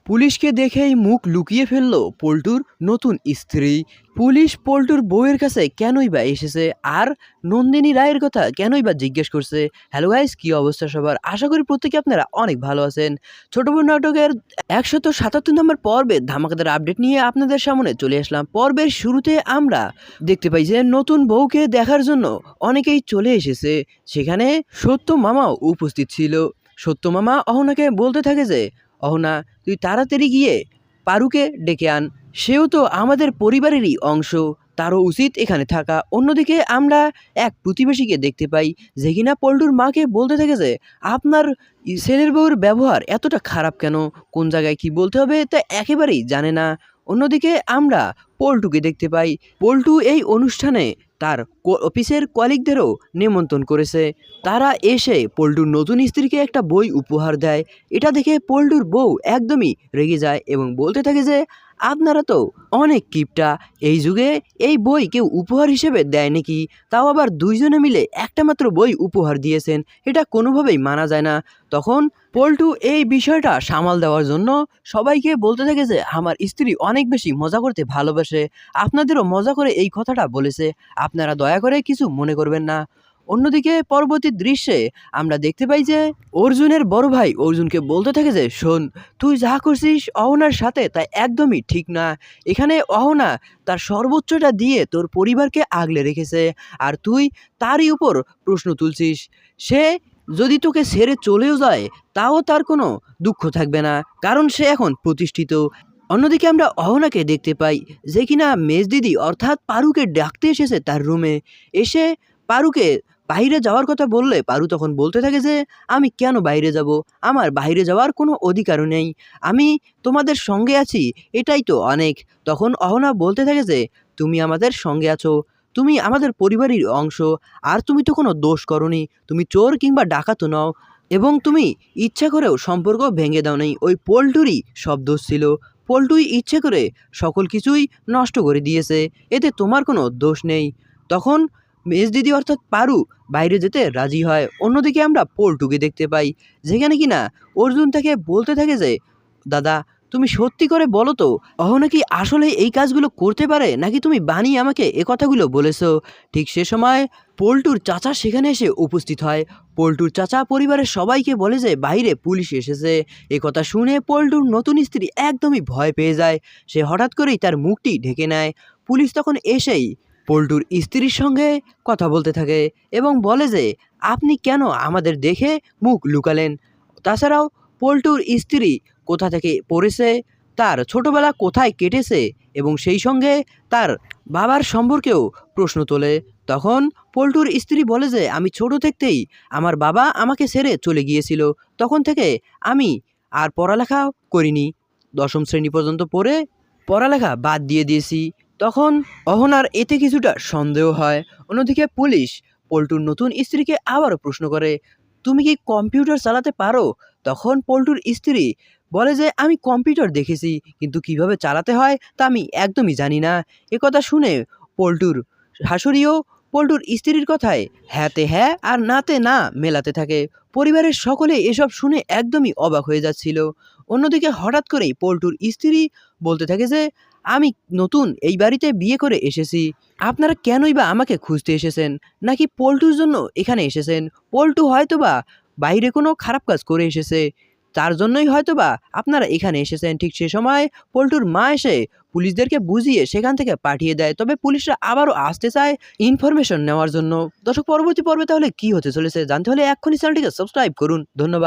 পুলিশকে দেখেই মুখ লুকিয়ে ফেলল পল্টুর নতুন স্ত্রী। পুলিশ পল্টুর বউয়ের কাছে কেনই বা এসেছে আর নন্দিনী রায়ের কথা কেনই বা জিজ্ঞেস করছে। হ্যালো গাইস, কি অবস্থা সবার? আশা করি প্রত্যেকে আপনারা অনেক ভালো আছেন। ছোট বোন নাটকের 177 নম্বর পর্বে ধামাকাদার আপডেট নিয়ে আপনাদের সামনে চলে আসলাম। পর্বের শুরুতে আমরা দেখতে পাই যে নতুন বউকে দেখার জন্য অনেকেই চলে এসেছে। সেখানে সত্য মামাও উপস্থিত ছিল। সত্য মামা অহনাকে বলতে থাকে যে, অহনা, তুই তাড়াতাড়ি গিয়ে পারুকে ডেকে আন, সেও তো আমাদের পরিবারেরই অংশ, তারও উচিত এখানে থাকা। অন্যদিকে আমরা এক প্রতিবেশীকে দেখতে পাই যে কিনা পল্টুর মাকে বলতে থাকে যে, আপনার ছেলের বউয়ের ব্যবহার এতটা খারাপ কেন, কোন জায়গায় কি বলতে হবে তা একেবারেই জানে না। অন্যদিকে আমরা পল্টুকে দেখতে পাই, পল্টু এই অনুষ্ঠানে তার অফিসের কলিগদেরও নিমন্ত্রণ করেছে। তারা এসে পল্টুর নতুন স্ত্রীকে একটা বই উপহার দেয়। এটা দেখে পল্টুর বউ একদমই রেগে যায় এবং বলতে থাকে যে, আপনারা তো অনেক কিপটা, এই যুগে এই বই কেউ উপহার হিসেবে দেয় নাকি, তাও আবার দুইজনে মিলে একটা মাত্র বই উপহার দিয়েছেন, এটা কোনোভাবেই মানা যায় না। তখন পল্টু এই বিষয়টা সামাল দেওয়ার জন্য সবাইকে বলতে থাকে যে, আমার স্ত্রী অনেক বেশি মজা করতে ভালোবাসে, আপনাদেরও মজা করে এই কথাটা বলেছে, আপনারা দয়া করে কিছু মনে করবেন না। অন্যদিকে পরবর্তী দৃশ্যে আমরা দেখতে পাই যে অর্জুনের বড় ভাই অর্জুনকে বলতে থাকে যে, শোন, তুই যা করছিস অহনার সাথে তা একদমই ঠিক না। এখানে অহনা তার সর্বোচ্চটা দিয়ে তোর পরিবারকে আগলে রেখেছে, আর তুই তারই উপর প্রশ্ন তুলছিস। সে যদি তোকে ছেড়ে চলেও যায় তাও তার কোনো দুঃখ থাকবে না, কারণ সে এখন প্রতিষ্ঠিত। অন্যদিকে আমরা অহনাকে দেখতে পাই যে কিনা মেজদিদি অর্থাৎ পারুকে ডাকতে এসেছে তার রুমে। এসে পারুকে বাইরে যাওয়ার কথা বললে পারু তখন বলতে থাকে যে, আমি কেন বাইরে যাব, আমার বাইরে যাওয়ার কোনো অধিকারও নেই, আমি তোমাদের সঙ্গে আছি, এটাই তো অনেক। তখন অহনা বলতে থাকে যে, তুমি আমাদের সঙ্গে আছো, তুমি আমাদের পরিবারের অংশ, আর তুমি তো কোনো দোষ করনি, তুমি চোর কিংবা ডাকাতও নও, এবং তুমি ইচ্ছা করেও সম্পর্ক ভেঙে দাও নাই, ওই পল্টুরই সব দোষ ছিল, পল্টুই ইচ্ছে করে সকল কিছুই নষ্ট করে দিয়েছে, এতে তোমার কোনো দোষ নেই। তখন মেজদিদি অর্থাৎ পারু বাইরে যেতে রাজি হয়। অন্যদিকে আমরা পল্টুকে দেখতে পাই যেখানে কিনা অর্জুন তাকে বলতে থাকে যে, দাদা, তুমি সত্যি করে বলো তো, অহনা কি আসলে এই কাজগুলো করতে পারে নাকি তুমি বানিয়ে আমাকে এ কথাগুলো বলেছো? ঠিক সে সময় পল্টুর চাচা সেখানে এসে উপস্থিত হয়। পল্টুর চাচা পরিবারের সবাইকে বলে যে বাইরে পুলিশ এসেছে। এ কথা শুনে পল্টুর নতুন স্ত্রী একদমই ভয় পেয়ে যায়, সে হঠাৎ করেই তার মুখটি ঢেকে নেয়। পুলিশ তখন এসেই পল্টুর স্ত্রীর সঙ্গে কথা বলতে থাকে এবং বলে যে, আপনি কেন আমাদের দেখে মুখ লুকালেন? তাছাড়াও পল্টুর স্ত্রী কোথা থেকে পড়েছে, তার ছোটবেলা কোথায় কেটেছে এবং সেই সঙ্গে তার বাবার সম্পর্কেও প্রশ্ন তোলে। তখন পল্টুর স্ত্রী বলে যে, আমি ছোট থাকতেই আমার বাবা আমাকে ছেড়ে চলে গিয়েছিল, তখন থেকে আমি আর পড়ালেখা করিনি, 10ম শ্রেণী পর্যন্ত পড়ে পড়ালেখা বাদ দিয়ে দিয়েছি। তখন অহনার এতে কিছুটা সন্দেহ হয়। অন্যদিকে পুলিশ পল্টুর নতুন স্ত্রীকে আবারও প্রশ্ন করে, তুমি কি কম্পিউটার চালাতে পারো? তখন পল্টুর স্ত্রী বলে যে, আমি কম্পিউটার দেখেছি কিন্তু কিভাবে চালাতে হয় তা আমি একদমই জানি না। একথা শুনে পল্টুর শাশুড়িও পল্টুর স্ত্রীর কথায় হ্যাঁতে হ্যাঁ আর নাতে না মেলাতে থাকে। পরিবারের সকলে এসব শুনে একদমই অবাক হয়ে যাচ্ছিল। অন্যদিকে হঠাৎ করেই পল্টুর স্ত্রী বলতে থাকে যে, আমি নতুন এই বাড়িতে বিয়ে করে এসেছি, আপনারা কেনই বা আমাকে খুঁজতে এসেছেন, নাকি পল্টুর জন্য এখানে এসেছেন? পল্টু হয়তোবা বাইরে কোনো খারাপ কাজ করে এসেছে, তার জন্যই হয়তোবা আপনারা এখানে এসেছেন। ঠিক সে সময় পল্টুর মা এসে পুলিশদেরকে বুঝিয়ে সেখান থেকে পাঠিয়ে দেয়। তবে পুলিশরা আবারও আসতে চায় ইনফরমেশন নেওয়ার জন্য। দর্শক, পরবর্তী পর্বে তাহলে কি হতে চলেছে জানতে হলে এক্ষুনি চ্যানেলটিকে সাবস্ক্রাইব করুন। ধন্যবাদ।